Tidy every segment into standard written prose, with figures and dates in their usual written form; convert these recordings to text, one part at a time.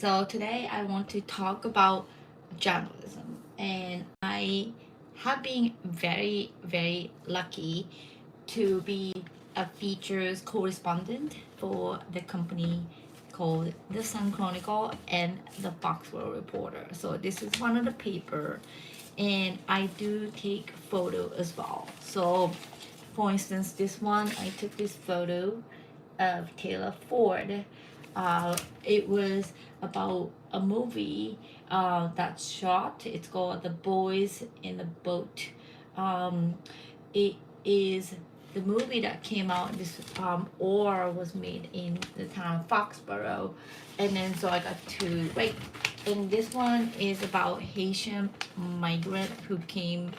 So today I want to talk about journalism, and I have been very, very lucky to be a features correspondent for the company called the Sun Chronicle and the Foxborough Reporter. So this is one of the paper, and I do take photo as well. So for instance, this one I took this photo of Taylor Ford. It was about a movie that's shot. It's called The Boys in the Boat. Um, it is the movie that came out. This or was made in the town of Foxborough, and then so I got to wait. And this one is about Haitian migrant who came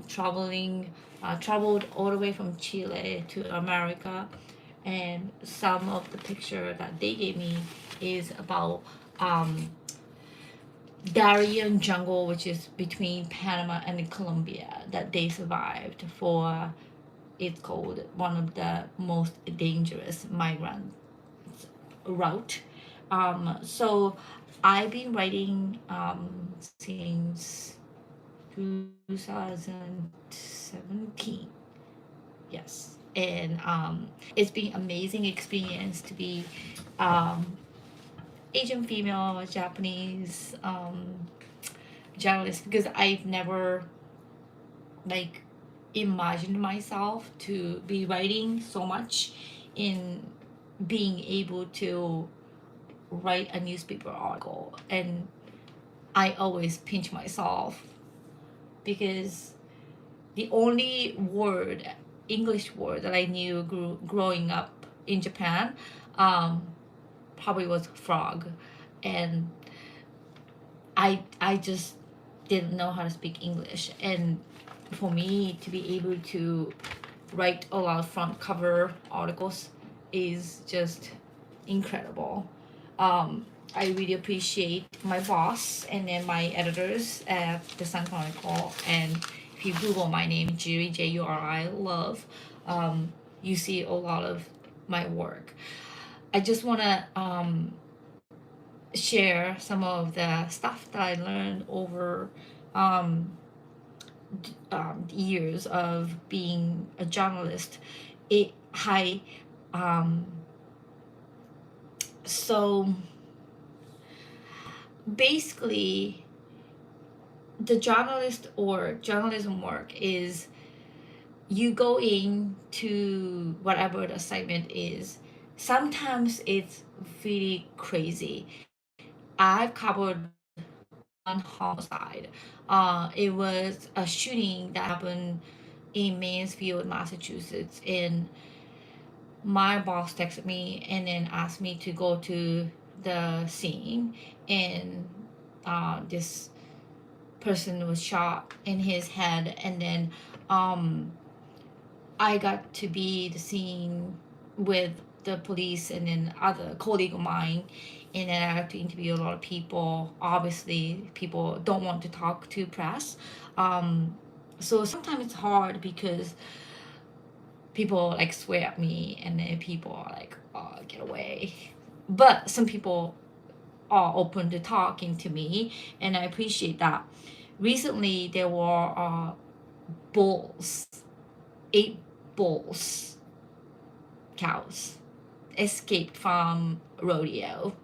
traveled all the way from Chile to America, and some of the picture that they gave me is about Darien jungle, which is between Panama and Colombia, that they survived for. It's called one of the most dangerous migrant route. So I've been writing since 2017. Yes, and it's been amazing experience to be um, Asian female Japanese journalist, because I've never like imagined myself to be writing so much in being able to write a newspaper article. And I always pinch myself because the only word, English word, that I knew growing up in Japan um, probably was frog. And I just didn't know how to speak English. And for me to be able to write a lot of front cover articles is just incredible. I really appreciate my boss and then my editors at the Sun Chronicle. And if you Google my name, Juri, Juri, love, you see a lot of my work. I just want to share some of the stuff that I learned over um, years of being a journalist. It I um, so basically the journalist or journalism work is you go into whatever the assignment is. Sometimes it's really crazy. I've covered one homicide. It was a shooting that happened in Mansfield, Massachusetts, and my boss texted me and then asked me to go to the scene, and this person was shot in his head, and then um, I got to be the scene with the police and then other colleague of mine, and then I have to interview a lot of people. Obviously, people don't want to talk to press, um, so sometimes it's hard because people like swear at me, and then people are like, "Oh, get away." But some people are open to talking to me, and I appreciate that. Recently, there were bulls, 8 bulls, cows, escaped from rodeo,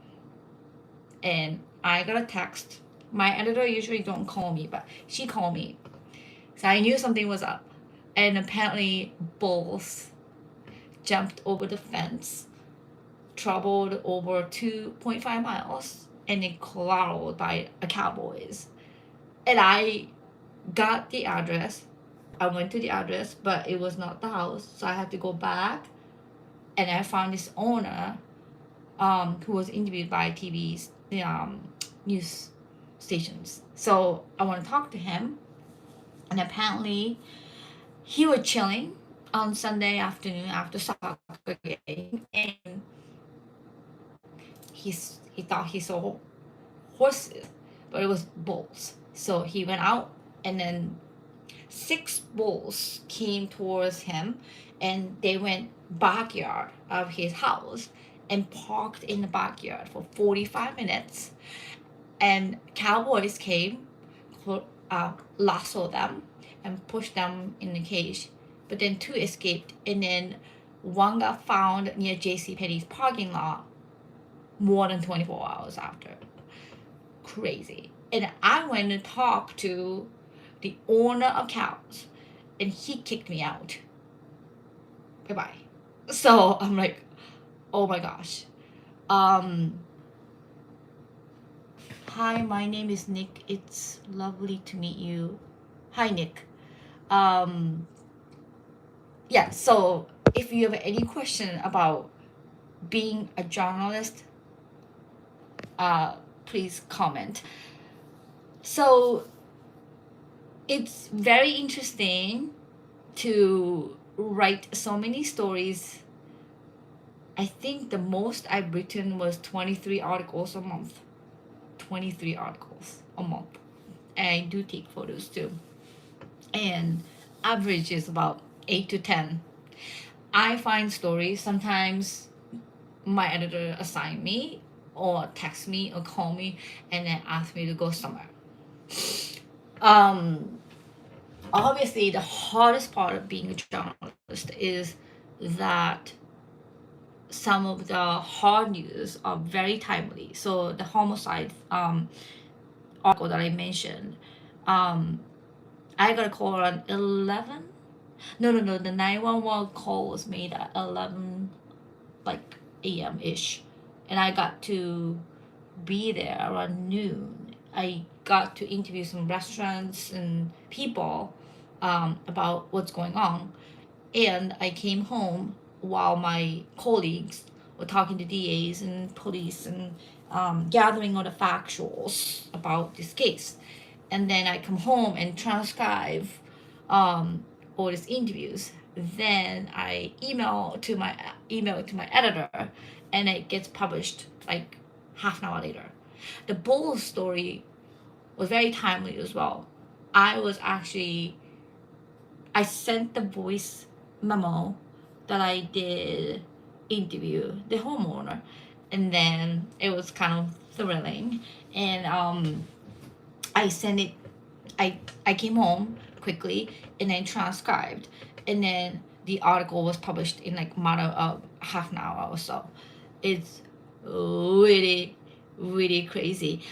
and I got a text. My editor usually don't call me, but she called me, so I knew something was up. And apparently, bulls jumped over the fence, traveled over 2.5 miles, and then collared by a cowboys. And I got the address. I went to the address, but it was not the house, so I had to go back. And I found this owner, who was interviewed by TV's news stations. So I want to talk to him, and apparently he was chilling on Sunday afternoon after soccer game, and he thought he saw horses, but it was bulls. So he went out, and then 6 bulls came towards him, and they went backyard of his house, and parked in the backyard for 45 minutes. And cowboys came, lasso them, and pushed them in the cage. But then two escaped, and then one got found near JCPenney's parking lot more than 24 hours after. Crazy. And I went and talked to the owner of cows, and he kicked me out. Bye bye. So I'm like, oh my gosh. Hi, my name is Nick. It's lovely to meet you. Hi, Nick. Yeah, so if you have any question about being a journalist, please comment. So it's very interesting to write so many stories. I think the most I've written was 23 articles a month. 23 articles a month. And I do take photos too. And average is about 8 to 10. I find stories. Sometimes my editor assign me or text me or call me and then ask me to go somewhere. Obviously, the hardest part of being a journalist is that some of the hard news are very timely. So the homicide article that I mentioned, I got a call around 11. No, the 911 call was made at 11 like a.m. ish, and I got to be there around noon. I got to interview some restaurants and people about what's going on, and I came home while my colleagues were talking to DAs and police and gathering all the factuals about this case. And then I come home and transcribe all these interviews. Then I email to my editor, and it gets published like half an hour later. The Bull story was very timely as well. I sent the voice memo that I did interview the homeowner, and then it was kind of thrilling. And I sent it. I came home quickly and then transcribed, and then the article was published in like matter of half an hour or so. It's really, really crazy.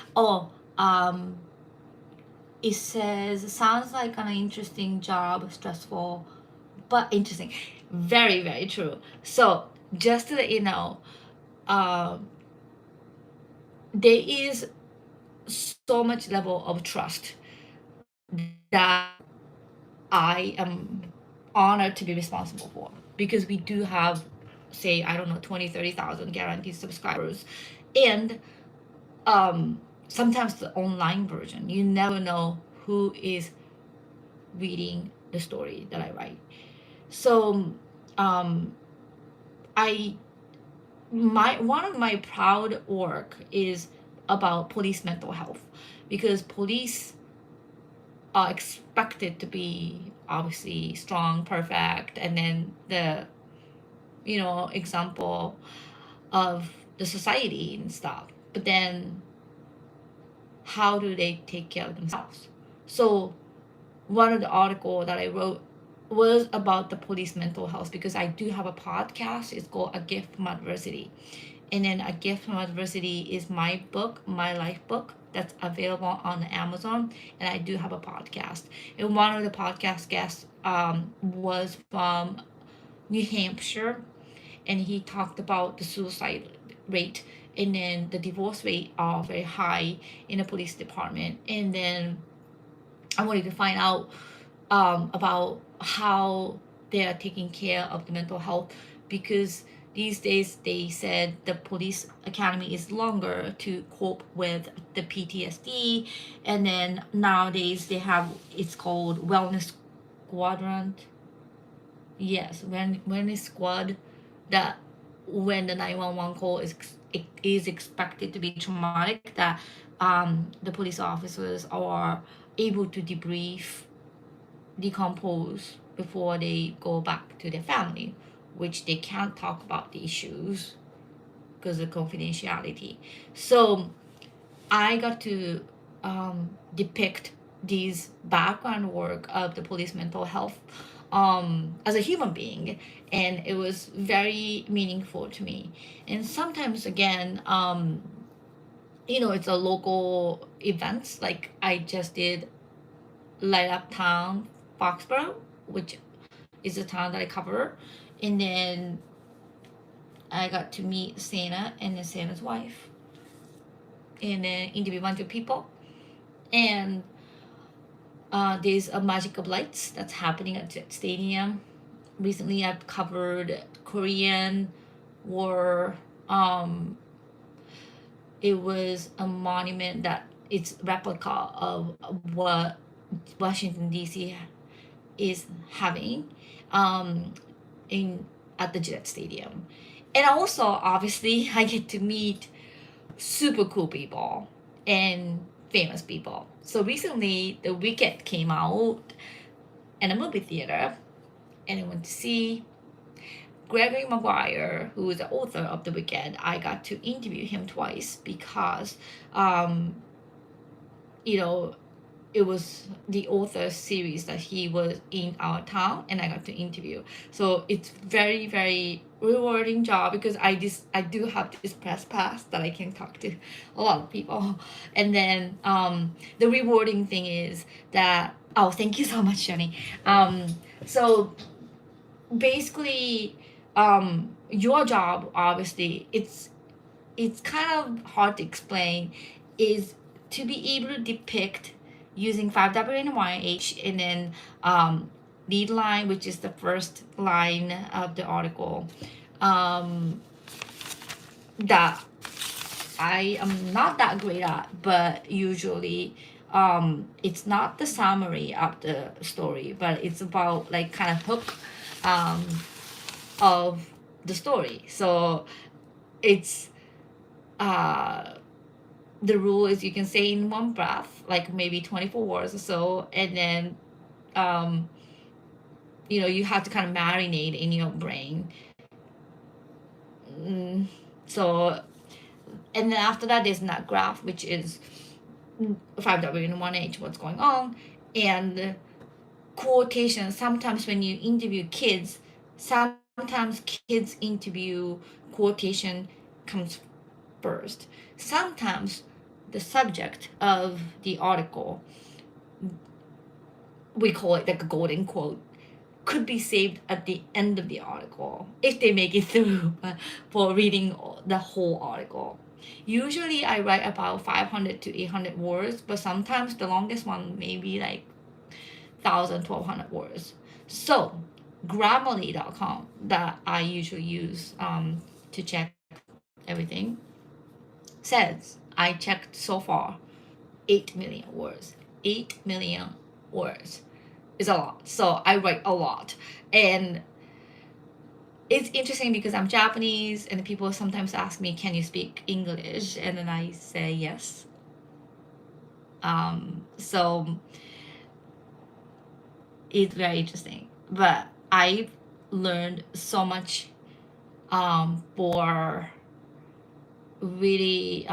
It says sounds like an interesting job, stressful, but interesting. Very, very true. So just to let you know, there is so much level of trust that I am honored to be responsible for, because we do have, say, I don't know, 20, 30,000 guaranteed subscribers. And sometimes the online version, you never know who is reading the story that I write. So one of my proud work is about police mental health, because police are expected to be obviously strong, perfect, and then the example of the society and stuff. But then how do they take care of themselves? So one of the article that I wrote was about the police mental health, because I do have a podcast. It's called A Gift from Adversity. And then A Gift from Adversity is my book, my life book, that's available on Amazon. And I do have a podcast. And one of the podcast guests was from New Hampshire. And he talked about the suicide rate, and then the divorce rate are very high in the police department. And then I wanted to find out about how they are taking care of the mental health, because these days they said the police academy is longer to cope with the PTSD, and then nowadays they have, it's called wellness quadrant. Yes, wellness squad, that when the 911 call is expected to be traumatic, that the police officers are able to debrief, decompose before they go back to their family, which they can't talk about the issues because of confidentiality. So I got to depict these background work of the police mental health as a human being, and it was very meaningful to me. And sometimes, again, it's a local events. Like I just did Light Up Town, Foxborough, which is a town that I cover, and then I got to meet Santa and then Santa's wife, and then interview a bunch of people. And there's a Magic of Lights that's happening at Jet Stadium. Recently, I've covered Korean War. It was a monument that it's replica of what Washington D.C. is having in at the Jet Stadium. And also, obviously, I get to meet super cool people and famous people. So recently, The Wicked came out in a movie theater, and I went to see Gregory Maguire, who is the author of The Wicked. I got to interview him twice because, it was the author's series that he was in our town, and I got to interview. So it's very, very rewarding job because I do have this press pass that I can talk to a lot of people. And then the rewarding thing is that, oh, thank you so much, Jenny. So basically, your job, obviously, it's kind of hard to explain, is to be able to depict using 5W and YH, and then lead line, which is the first line of the article, that I am not that great at, but usually it's not the summary of the story, but it's about like kind of hook of the story. So it's the rule is you can say in one breath, like maybe 24 words or so, and then you have to kind of marinate in your brain. So, and then after that there's nut graph, which is 5W and 1H, what's going on, and quotation. Sometimes when you interview kids, sometimes kids interview quotation comes first. Sometimes the subject of the article, we call it like a golden quote, could be saved at the end of the article if they make it through for reading the whole article. Usually I write about 500 to 800 words, but sometimes the longest one may be like 1,000, 1,200 words. So Grammarly.com, that I usually use to check everything, says I checked so far 8 million words. 8 million words is a lot. So I write a lot. And it's interesting because I'm Japanese and people sometimes ask me, can you speak English? And then I say yes. So it's very interesting. But I've learned so much for really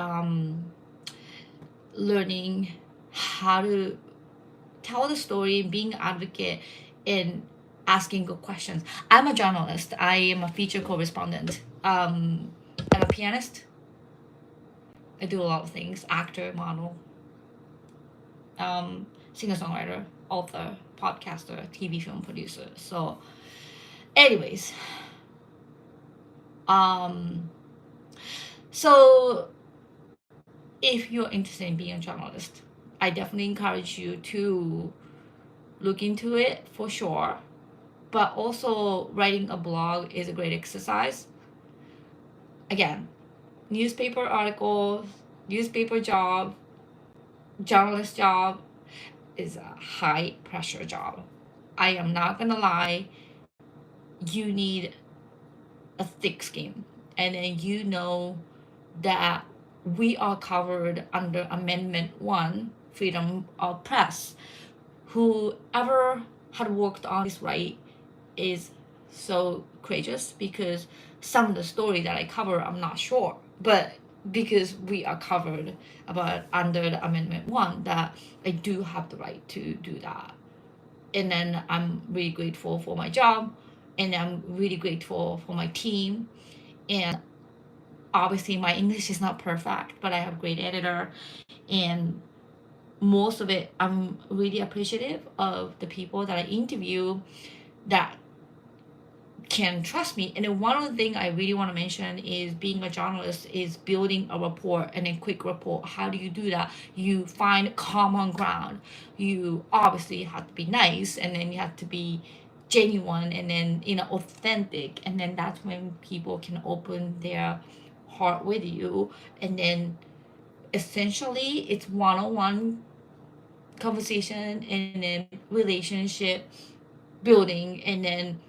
learning how to tell the story, being an advocate, and asking good questions. I'm a journalist. I am a feature correspondent. I'm a pianist. I do a lot of things: actor, model, singer-songwriter, author, podcaster, TV film producer. So, anyways, so if you're interested in being a journalist, I definitely encourage you to look into it for sure. But also writing a blog is a great exercise. Again, newspaper articles, newspaper job, journalist job is a high pressure job. I am not gonna lie, you need a thick skin, and then that we are covered under Amendment 1, freedom of press. Whoever had worked on this right is so courageous, because some of the story that I cover, I'm not sure. But because we are covered about under the Amendment 1, that I do have the right to do that. And then I'm really grateful for my job, and I'm really grateful for my team. And obviously my English is not perfect, but I have a great editor, and most of it I'm really appreciative of the people that I interview that can trust me. And then one of the things I really want to mention is being a journalist is building a rapport, and a quick rapport. How do you do that? You find common ground. You obviously have to be nice, and then you have to be genuine, and then authentic, and then that's when people can open their heart with you. And then essentially it's one-on-one conversation, and then relationship building. And then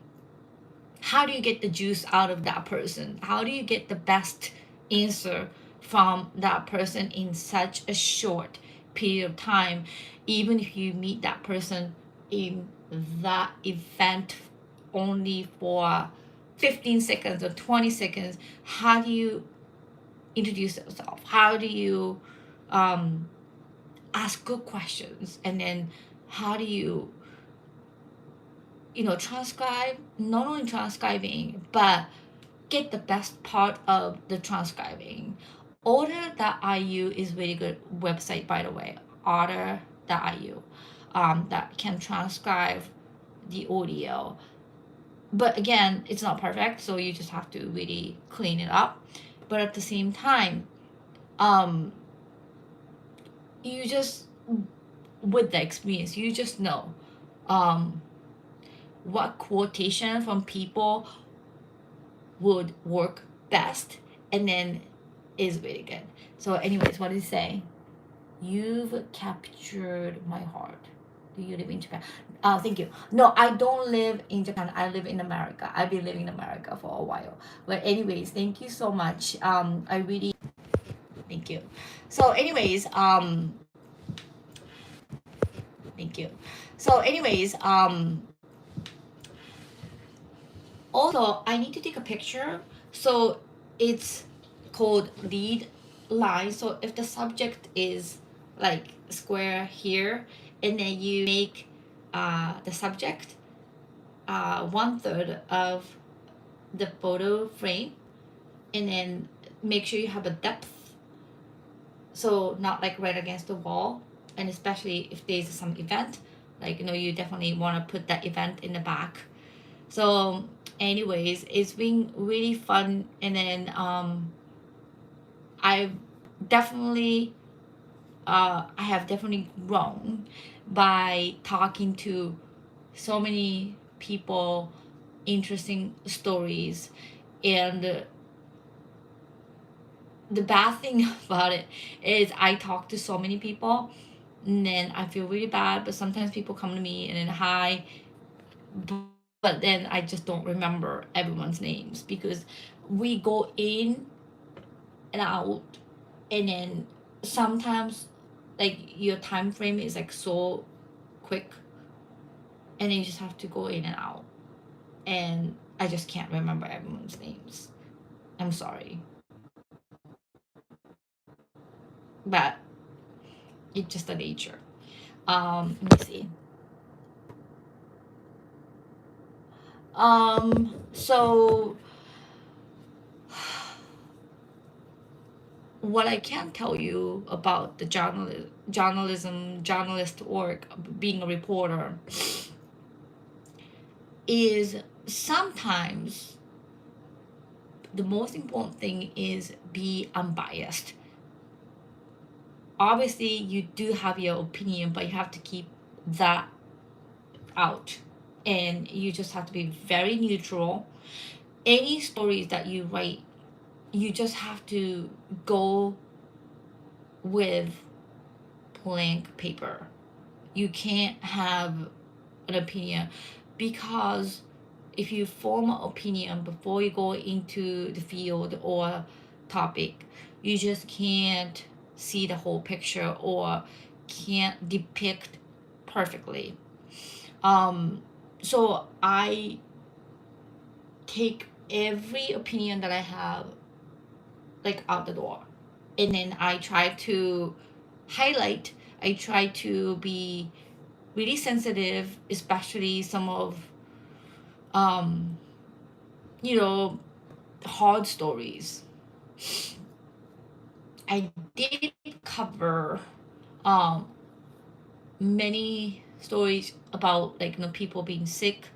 how do you get the juice out of that person? How do you get the best answer from that person in such a short period of time? Even if you meet that person in that event only for 15 seconds or 20 seconds, how do you introduce yourself? How do you ask good questions? And then how do you transcribe, not only transcribing, but get the best part of the transcribing. Otter.iu is really good website, by the way. Otter.iu, that can transcribe the audio. But again, it's not perfect, so you just have to really clean it up. But at the same time, you just, with the experience, you just know what quotation from people would work best, and then is really good. So anyways, what did he say? You've captured my heart. Do you live in Japan? Thank you. No, I don't live in Japan. I live in America. I've been living in America for a while. But anyways, thank you so much. I really thank you. So anyways, thank you. So anyways, also I need to take a picture. So it's called lead line. So if the subject is like square here, and then you make the subject 1/3 of the photo frame, and then make sure you have a depth, so not like right against the wall. And especially if there's some event, like you definitely want to put that event in the back. So anyways, it's been really fun. And then I've definitely I have definitely grown by talking to so many people, interesting stories. And the bad thing about it is I talk to so many people, and then I feel really bad. But sometimes people come to me and then hi, but then I just don't remember everyone's names, because we go in and out, and then sometimes like your time frame is like so quick, and then you just have to go in and out, and I just can't remember everyone's names. I'm sorry, but it's just the nature. Let me see. So what I can tell you about the journalist work, being a reporter, is sometimes the most important thing is be unbiased. Obviously, you do have your opinion, but you have to keep that out, and you just have to be very neutral. Any stories that you write, you just have to go with blank paper. You can't have an opinion, because if you form an opinion before you go into the field or topic, you just can't see the whole picture or can't depict perfectly. So I take every opinion that I have like out the door. And then I try to highlight, I try to be really sensitive, especially some of um you know hard stories. I did cover um many stories about like people being sick,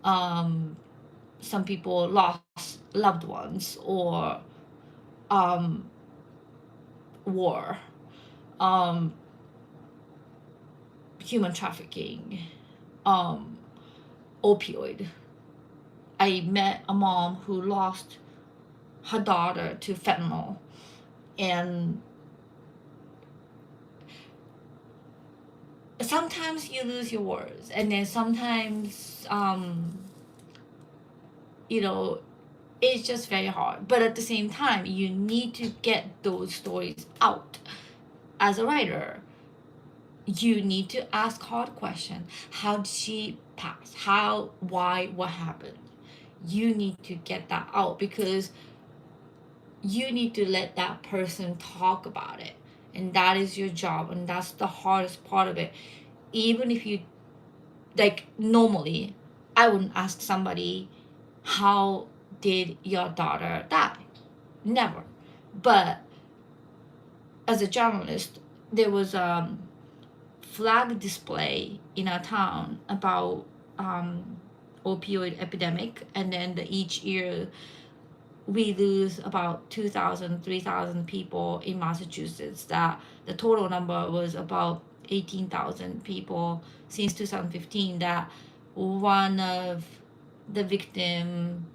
um some people lost loved ones, or um war, um human trafficking, um opioid. I met a mom who lost her daughter to fentanyl, and sometimes you lose your words, and then sometimes you know it's just very hard, but at the same time you need to get those stories out. As a writer, you need to ask hard questions. How did she pass? How, why, what happened? You need to get that out, because you need to let that person talk about it, and that is your job, and that's the hardest part of it. Even if you, like, normally I wouldn't ask somebody, how did your daughter die? Never. But as a journalist, there was a flag display in our town about opioid epidemic, and then each year we lose about 2,000, 3,000 people in Massachusetts. That the total number was about 18,000 people since 2015. That one of the victim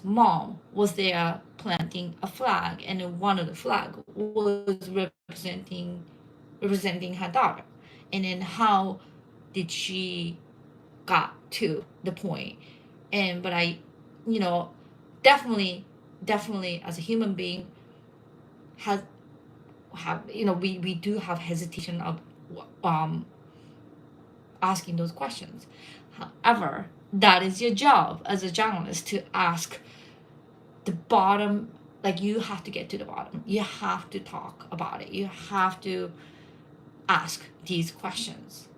mom was there planting a flag, and one of the flag was representing her daughter. And then how did she got to the point? And but I, you know, definitely as a human being has have we do have hesitation of um asking those questions. However, that is your job as a journalist, to ask the bottom. Like, you have to get to the bottom, you have to talk about it, you have to ask these questions.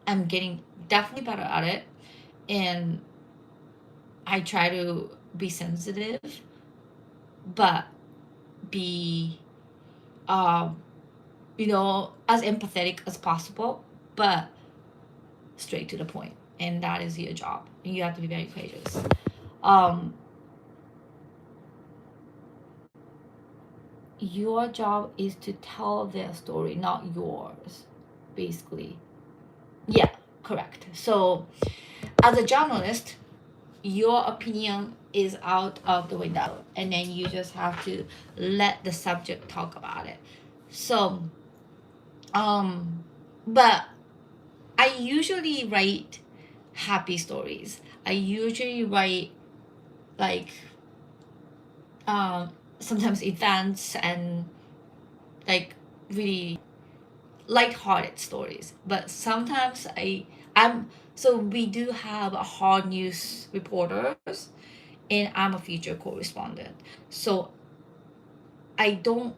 I'm getting definitely better at it, and I try to be sensitive, but be um as empathetic as possible, but straight to the point. And that is your job, and you have to be very courageous. um your job is to tell their story, not yours, basically. Yeah, correct. So as a journalist, your opinion is out of the window, and then you just have to let the subject talk about it. So but I usually write happy stories. I usually write like sometimes events and like really light-hearted stories. But sometimes I'm so we do have a hard news reporters, and I'm a feature correspondent. So I don't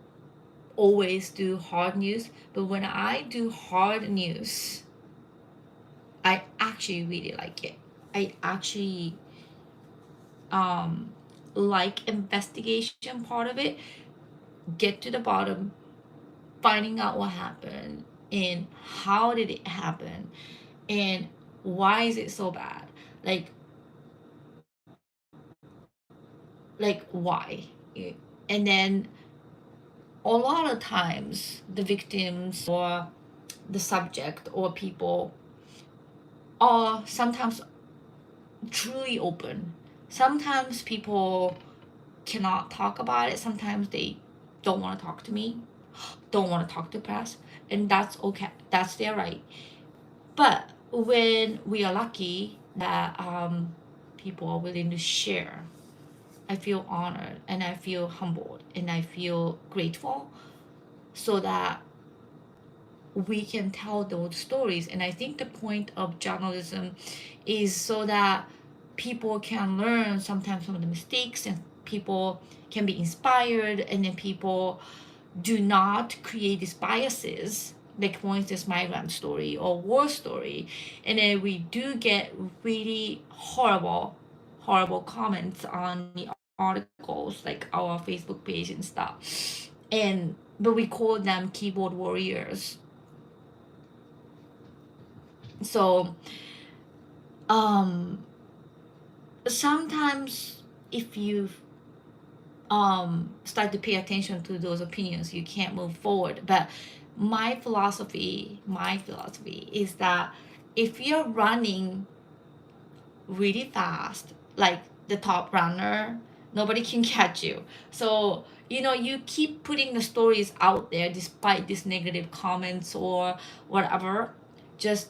always do hard news, but when I do hard news, I actually really like it. I actually um like investigation part of it, get to the bottom, finding out what happened and how did it happen and why is it so bad. Like why? And then a lot of times the victims or the subject or people are sometimes truly open. Sometimes people cannot talk about it. Sometimes they don't want to talk to me, don't want to talk to press, and that's okay. That's their right. But when we are lucky that people are willing to share, I feel honored and I feel humbled and I feel grateful, so that we can tell those stories. And I think the point of journalism is so that people can learn sometimes from the mistakes, and people can be inspired, and then people do not create these biases, like for instance migrant story or war story. And then we do get really horrible comments on the articles, like our Facebook page and stuff. And but we call them keyboard warriors. So um sometimes if you start to pay attention to those opinions, you can't move forward. But my philosophy is that if you're running really fast, like the top runner, nobody can catch you. So you keep putting the stories out there despite these negative comments or whatever, just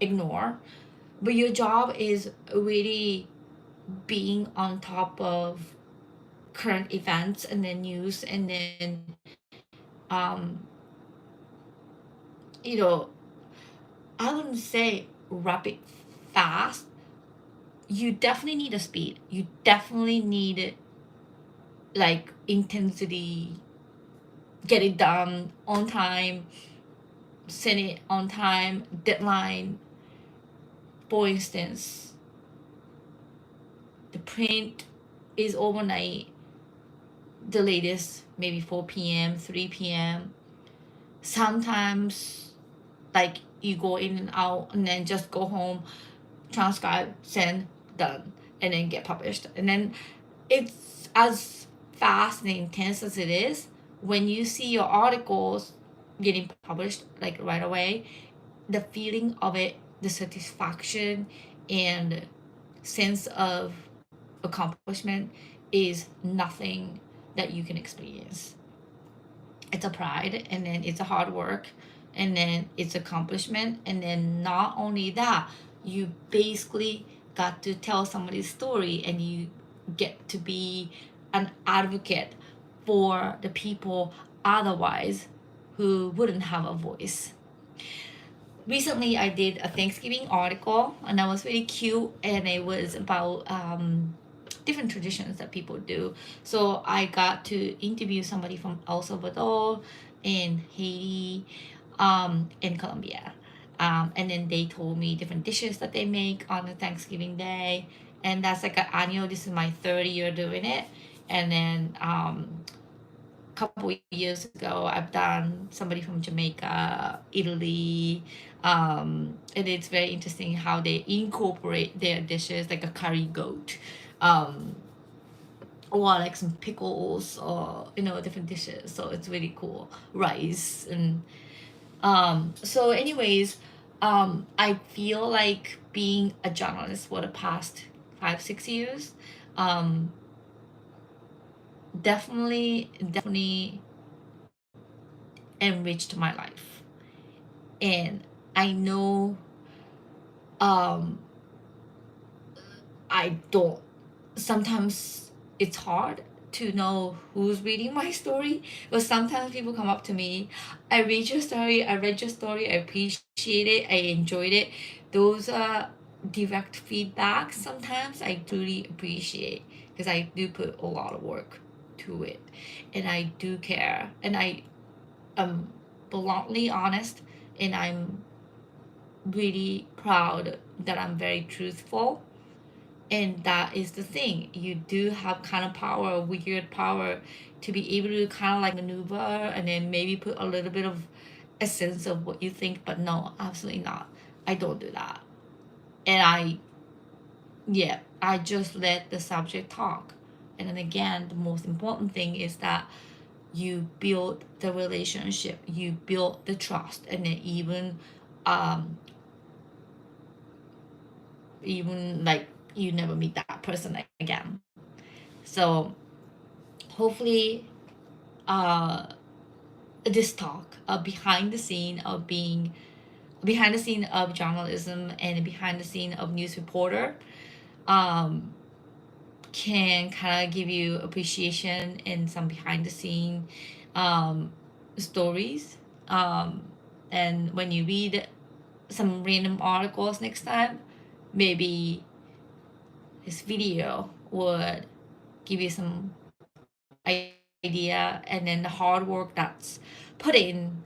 ignore. But your job is really being on top of current events and then news, and then um you know I wouldn't say rapid fast. You definitely need a speed, you definitely need like intensity, get it done on time, send it on time, deadline. For instance, the print is overnight, the latest maybe 4 p.m., 3 p.m. Sometimes like you go in and out and then just go home, transcribe, send, done, and then get published. And then it's as fast and intense as it is, when you see your articles getting published like right away, the feeling of it, the satisfaction and sense of accomplishment is nothing that you can experience. It's a pride, and then it's a hard work, and then it's accomplishment, and then not only that, you basically got to tell somebody's story, and you get to be an advocate for the people otherwise who wouldn't have a voice. Recently I did a Thanksgiving article, and that was really cute, and it was about different traditions that people do. So I got to interview somebody from El Salvador, in Haiti, in Colombia. And then they told me different dishes that they make on the Thanksgiving Day. And that's like an annual, this is my third year doing it. And then couple years ago I've done somebody from Jamaica, Italy, and it's very interesting how they incorporate their dishes, like a curry goat, um, or like some pickles, or different dishes. So it's really cool, rice. And so anyways, I feel like being a journalist for the past 5-6 years, um, definitely enriched my life. And I know, um I don't sometimes it's hard to know who's reading my story, but sometimes people come up to me, I read your story, I appreciate it, I enjoyed it. Those are direct feedback. Sometimes I truly appreciate, because I do put a lot of work to it, and I do care, and I am bluntly honest, and I'm really proud that I'm very truthful. And that is the thing. You do have kind of power, weird power, to be able to kind of like maneuver and then maybe put a little bit of a sense of what you think, but no, absolutely not. I don't do that. And I just let the subject talk. And then again, the most important thing is that you build the relationship, you build the trust, and then um even like you never meet that person again. So hopefully, uh this talk, behind the scene of journalism and behind the scene of news reporter, um can kind of give you appreciation and some behind the scene um stories. And when you read some random articles next time, maybe this video would give you some idea, and then the hard work that's put in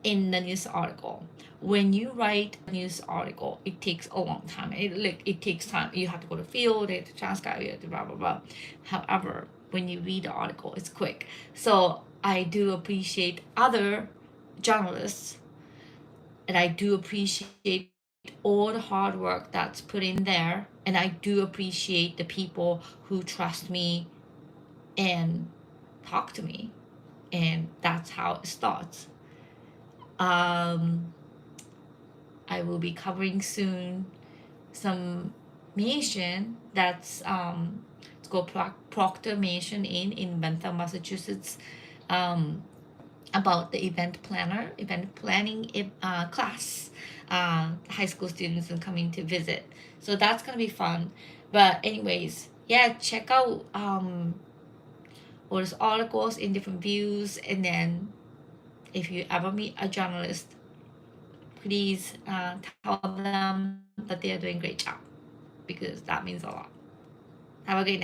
the news article. When you write a news article, it takes a long time. It takes time. You have to go to field, you have to transcribe, you have to blah blah blah. However, when you read the article, it's quick. So I do appreciate other journalists, and I do appreciate all the hard work that's put in there, and I do appreciate the people who trust me and talk to me, and that's how it starts. um I will be covering soon some Mansion that's it's called Proctor Mansion in Bentham, Massachusetts, um, about the event planning class. High school students are coming to visit, so that's gonna be fun. But anyways, yeah, check out all those articles in different views, and then if you ever meet a journalist, please tell them that they are doing a great job, because that means a lot. Have a great night.